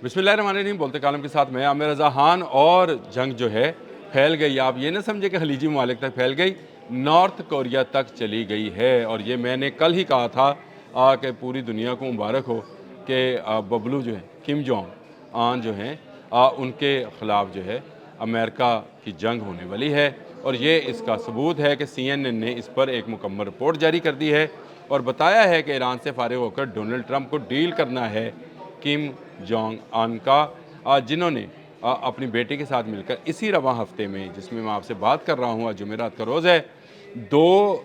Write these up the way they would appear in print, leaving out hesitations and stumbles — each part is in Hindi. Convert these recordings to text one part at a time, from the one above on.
बिस्मिल्लाहिर्रहमानिर्रहीम। बोलते कालम के साथ मैं आमिर रज़ा खान। और जंग जो है फैल गई, आप ये ना समझे कि खलीजी ममालिक तक फैल गई, नॉर्थ कोरिया तक चली गई है। और ये मैंने कल ही कहा था कि पूरी दुनिया को मुबारक हो कि बबलू जो है किम जोंग आन जो हैं उनके ख़िलाफ़ जो है अमेरिका की जंग होने वाली है। और ये इसका सबूत है कि CNN ने इस पर एक मुकम्मल रिपोर्ट जारी कर दी है और बताया है कि ईरान से फ़ारिग होकर डोनाल्ड ट्रंप को डील करना है किम जोंग अन का, जिन्होंने अपनी बेटी के साथ मिलकर इसी रवां हफ्ते में, जिसमें मैं आपसे बात कर रहा हूँ, आज जुमेरात का रोज़ है, 2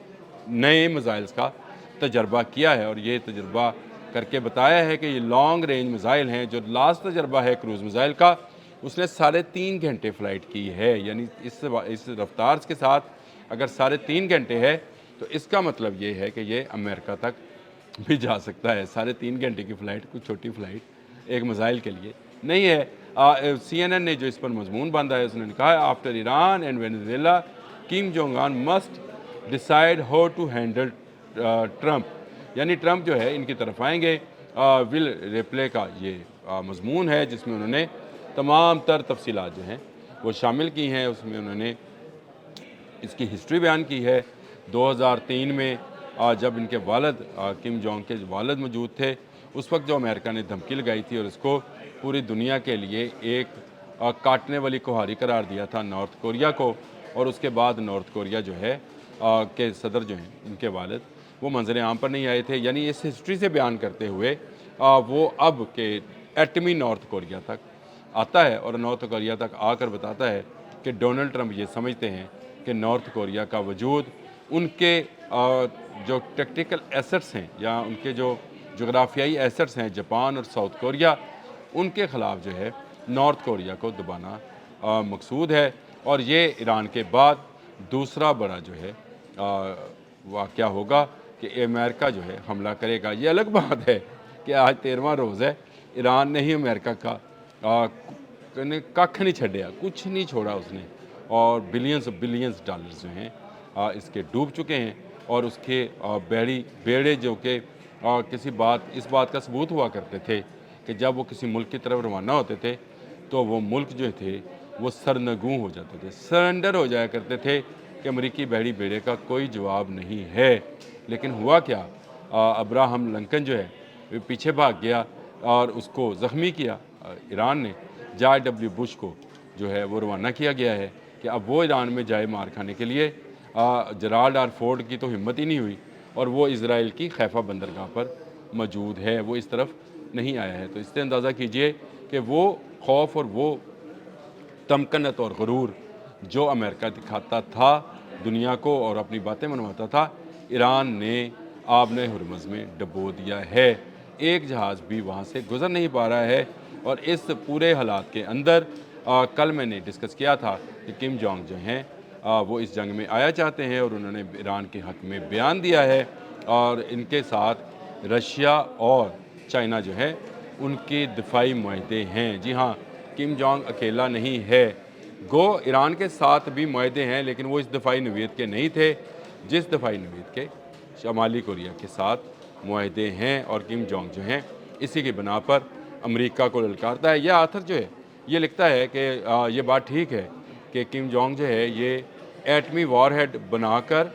नए मिसाइल्स का तजर्बा किया है। और ये तजर्बा करके बताया है कि ये लॉन्ग रेंज मिसाइल हैं। जो लास्ट तजर्बा है क्रूज़ मिसाइल का, उसने 3.5 घंटे फ़्लाइट की है। यानी इस रफ्तार के साथ अगर 3.5 घंटे है तो इसका मतलब ये है कि ये अमेरिका तक भी जा सकता है। 3.5 घंटे की फ़्लाइट कोई छोटी फ़्लाइट एक मिसाइल के लिए नहीं है। CNN ने जो इस पर मजमून बांधा है, उसने कहा है after Iran and Venezuela Kim Jong Un must decide how to handle Trump. यानी ट्रंप जो है इनकी तरफ आएंगे। विल रिप्ले का ये मजमून है, जिसमें उन्होंने तमाम तर तफसीलात जो हैं वो शामिल की हैं। उसमें उन्होंने इसकी हिस्ट्री बयान की है। 2003 में जब इनके वालिद किम जोंग के वालिद मौजूद थे, उस वक्त जो अमेरिका ने धमकी लगाई थी और इसको पूरी दुनिया के लिए एक काटने वाली कुहारी करार दिया था नॉर्थ कोरिया को। और उसके बाद नॉर्थ कोरिया जो है के सदर जो हैं इनके वालिद, वो मंजर आम पर नहीं आए थे। यानी इस हिस्ट्री से बयान करते हुए वो अब के एटमी नॉर्थ कोरिया तक आता है और नॉर्थ कोरिया तक आकर बताता है कि डोनाल्ड ट्रंप ये समझते हैं कि नॉर्थ कोरिया का वजूद उनके जो टेक्टिकल एसेट्स हैं या उनके जो जोग्राफियाई एसेट्स हैं, जापान और साउथ कोरिया, उनके ख़िलाफ़ जो है नॉर्थ कोरिया को दबाना मकसूद है। और ये ईरान के बाद दूसरा बड़ा जो है वाक़या होगा कि अमेरिका जो है हमला करेगा। ये अलग बात है कि आज 13वां रोज़ है, ईरान ने ही अमेरिका का कख नहीं छड़िया, कुछ नहीं छोड़ा उसने। और बिलियंस डॉलर्स जो हैं इसके डूब चुके हैं। और उसके बेड़े जो कि इस बात का सबूत हुआ करते थे कि जब वो किसी मुल्क की तरफ रवाना होते थे तो वो मुल्क जो थे वो सरनगू हो जाते थे, सरेंडर हो जाया करते थे कि अमरीकी बहरी बेड़े का कोई जवाब नहीं है। लेकिन हुआ क्या, अब्राहम लिंकन जो है वो पीछे भाग गया और उसको ज़ख्मी किया ईरान ने। जॉर्ज W बुश को जो है वो रवाना किया गया है कि अब वो ईरान में जाए मार खाने के लिए। जराल्ड आर फोर्ड की तो हिम्मत ही नहीं हुई और वो इज़राइल की खैफा बंदरगाह पर मौजूद है, वो इस तरफ नहीं आया है। तो इससे अंदाज़ा कीजिए कि वो खौफ और वो तमकनत और गुरूर जो अमेरिका दिखाता था दुनिया को और अपनी बातें मनवाता था, ईरान ने आबने हुरमुज़ में डबो दिया है। एक जहाज़ भी वहाँ से गुज़र नहीं पा रहा है। और इस पूरे हालात के अंदर कल मैंने डिस्कस किया था कि किम जोंग जो हैं वो इस जंग में आया चाहते हैं और उन्होंने ईरान के हक़ में बयान दिया है। और इनके साथ रशिया और चाइना जो है उनके दिफाई मुआहदे हैं। जी हाँ, किम जोंग अकेला नहीं है, गो ईरान के साथ भी मुआहदे हैं, लेकिन वो इस दफ़ाई नवीयत के नहीं थे जिस दफ़ाई नवीयत के शमाली कोरिया के साथ मुआहदे हैं। और किम जोंग जो हैं इसी की बिना पर अमेरिका को ललकारता है। यह आथर जो है ये लिखता है कि ये बात ठीक है कि किम जोंग जो है ये एटमी वॉरहेड बनाकर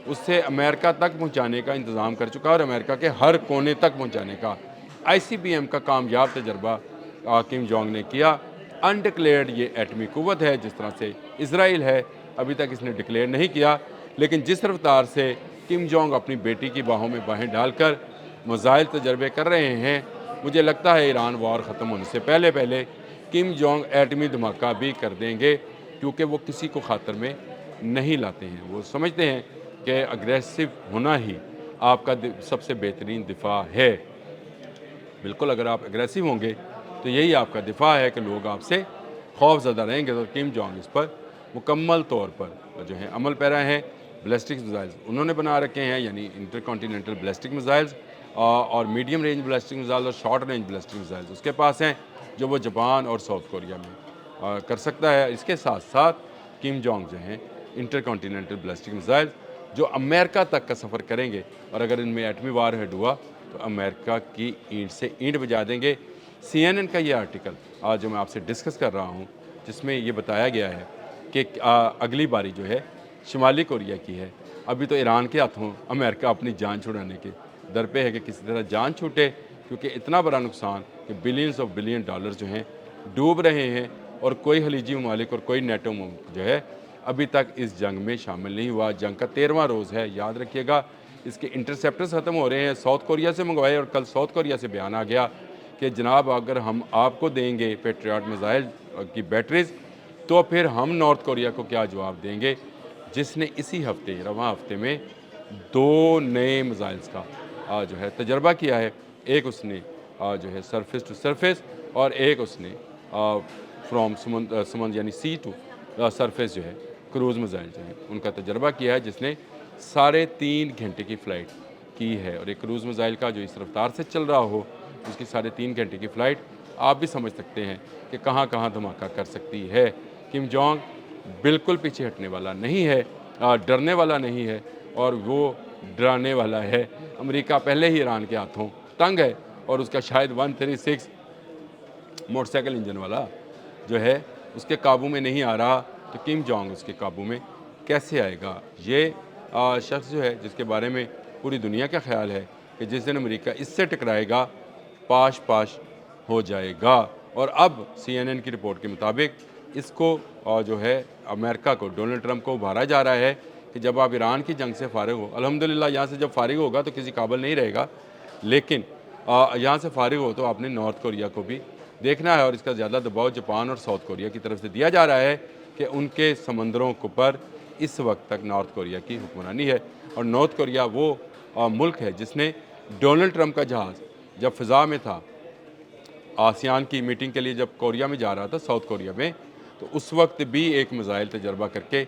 उससे अमेरिका तक पहुंचाने का इंतज़ाम कर चुका है और अमेरिका के हर कोने तक पहुंचाने का ICBM का कामयाब तजर्बा किम जोंग ने किया। अनडिक्लेयर्ड ये एटमी कुव्वत है, जिस तरह से इसराइल है, अभी तक इसने डिक्लेयर नहीं किया। लेकिन जिस रफ्तार से किम जोंग अपनी बेटी की बाहों में बाहें डालकर मिसाइल तजर्बे कर रहे हैं, मुझे लगता है ईरान वॉर ख़त्म होने से पहले पहले किम जोंग एटमी धमाका भी कर देंगे, क्योंकि वो किसी को खातर में नहीं लाते हैं। वो समझते हैं कि अग्रेसिव होना ही आपका सबसे बेहतरीन दिफा है। बिल्कुल, अगर आप एग्रेसिव होंगे तो यही आपका दिफा है कि लोग आपसे खौफ ज़दा रहेंगे। तो किम जोंग इस पर मुकम्मल तौर पर जो है अमल पैरा हैं। बैलिस्टिक मिसाइल्स उन्होंने बना रखे हैं, यानी इंटरकॉन्टिनेंटल बैलिस्टिक मिसाइल्स और मीडियम रेंज बैलिस्टिक मिसाइल और शॉर्ट रेंज बैलिस्टिक मिसाइल्स उसके पास हैं, जो वो जापान और साउथ कोरिया में कर सकता है। इसके साथ साथ किम जोंग जो हैं इंटरकॉन्टिनेंटल बैलिस्टिक मिसाइल्स जो अमेरिका तक का सफ़र करेंगे और अगर इनमें एटमी वार हेड हुआ तो अमेरिका की ईंट से ईंट बजा देंगे। CNN का ये आर्टिकल आज जो मैं आपसे डिस्कस कर रहा हूँ, जिसमें ये बताया गया है कि अगली बारी जो है शुमाली कोरिया की है। अभी तो ईरान के हाथों अमेरिका अपनी जान छुड़ाने के दर पे है कि किसी तरह जान छूटे, क्योंकि इतना बड़ा नुकसान कि बिलियंस ऑफ बिलियन डॉलर जो हैं डूब रहे हैं, और कोई खलीजी ममालिक और कोई नेटो मुल्क जो है अभी तक इस जंग में शामिल नहीं हुआ। जंग का 13वां रोज़ है, याद रखिएगा। इसके इंटरसेप्टर्स ख़त्म हो रहे हैं, साउथ कोरिया से मंगवाए, और कल साउथ कोरिया से बयान आ गया कि जनाब अगर हम आपको देंगे पेट्रियट मिसाइल की बैटरीज, तो फिर हम नॉर्थ कोरिया को क्या जवाब देंगे, जिसने इसी हफ्ते रवां हफ्ते में 2 नए मिसाइल्स का जो है तजर्बा किया है। एक उसने जो है सरफेस टू सरफेस, और एक उसने फ्रॉम समुंदर यानी सी टू सरफेस जो है क्रूज़ मिसाइल जो है उनका तजर्बा किया है, जिसने 3.5 घंटे की फ़्लाइट की है। और एक क्रूज़ मिसाइल का जो इस रफ्तार से चल रहा हो, उसकी 3.5 घंटे की फ़्लाइट, आप भी समझ सकते हैं कि कहाँ कहाँ धमाका कर सकती है। किम जोंग बिल्कुल पीछे हटने वाला नहीं है, डरने वाला नहीं है, और वो डराने वाला है। अमेरिका पहले ही ईरान के हाथों तंग है, और उसका शायद 136 मोटरसाइकिल इंजन वाला जो है उसके काबू में नहीं आ रहा, तो किम जोंग उसके काबू में कैसे आएगा। ये शख्स जो है जिसके बारे में पूरी दुनिया का ख्याल है कि जिस दिन अमेरिका इससे टकराएगा पाश पाश हो जाएगा। और अब CNN की रिपोर्ट के मुताबिक इसको जो है अमेरिका को, डोनाल्ड ट्रंप को उभारा जा रहा है कि जब आप ईरान की जंग से फारिग हो, अल्हम्दुलिल्लाह यहाँ से जब फारिग होगा तो किसी काबिल नहीं रहेगा, लेकिन यहाँ से फारिग हो तो आपने नॉर्थ कोरिया को भी देखना है। और इसका ज़्यादा दबाव जापान और साउथ कोरिया की तरफ से दिया जा रहा है कि उनके समंदरों के ऊपर इस वक्त तक नॉर्थ कोरिया की हुक्मरानी है। और नॉर्थ कोरिया वो मुल्क है जिसने डोनाल्ड ट्रंप का जहाज़ जब फ़िज़ा में था, आसियान की मीटिंग के लिए जब कोरिया में जा रहा था, साउथ कोरिया में, तो उस वक्त भी एक मिसाइल तजर्बा करके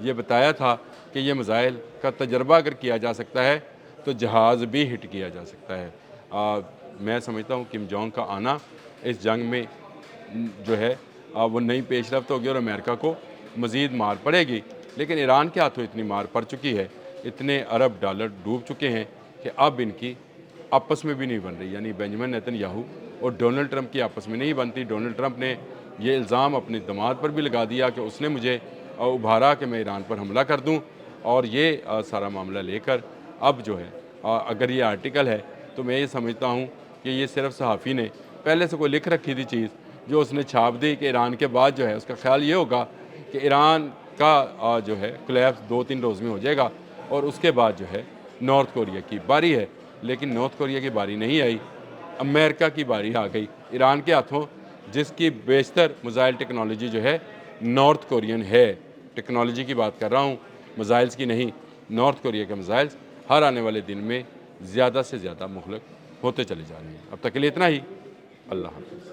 ये बताया था कि ये मिसाइल का तजर्बा अगर किया जा सकता है तो जहाज़ भी हिट किया जा सकता है। मैं समझता हूँ किम जोंग का आना इस जंग में जो है वो नई पेशरफ्त होगी, और अमेरिका को मज़ीद मार पड़ेगी। लेकिन ईरान के हाथों इतनी मार पड़ चुकी है, इतने अरब डॉलर डूब चुके हैं कि अब इनकी आपस में भी नहीं बन रही, यानी बेंजामिन नेतन्याहू और डोनाल्ड ट्रंप की आपस में नहीं बनती। डोनाल्ड ट्रंप ने ये इल्ज़ाम अपने दामाद पर भी लगा दिया कि उसने मुझे उभारा कि मैं ईरान पर हमला कर दूं, और ये सारा मामला लेकर अब जो है अगर ये आर्टिकल है तो मैं ये समझता हूँ कि ये सिर्फ सहाफ़ी ने पहले से कोई लिख रखी थी चीज़ जो उसने छाप दी कि ईरान के बाद जो है उसका ख्याल ये होगा कि ईरान का जो है कोलैप्स 2-3 रोज़ में हो जाएगा, और उसके बाद जो है नॉर्थ कोरिया की बारी है। लेकिन नॉर्थ कोरिया की बारी नहीं आई, अमेरिका की बारी आ गई ईरान के हाथों, जिसकी बेशतर मिसाइल टेक्नोलॉजी जो है नॉर्थ कोरियन है। टेक्नोलॉजी की बात कर रहा हूँ, मिसाइल्स की नहीं। नॉर्थ कोरिया के मिसाइल्स हर आने वाले दिन में ज़्यादा से ज़्यादा मुहलक होते चले जा रहे हैं। अब तक के लिए इतना ही। अल्लाह हाफ़िज़।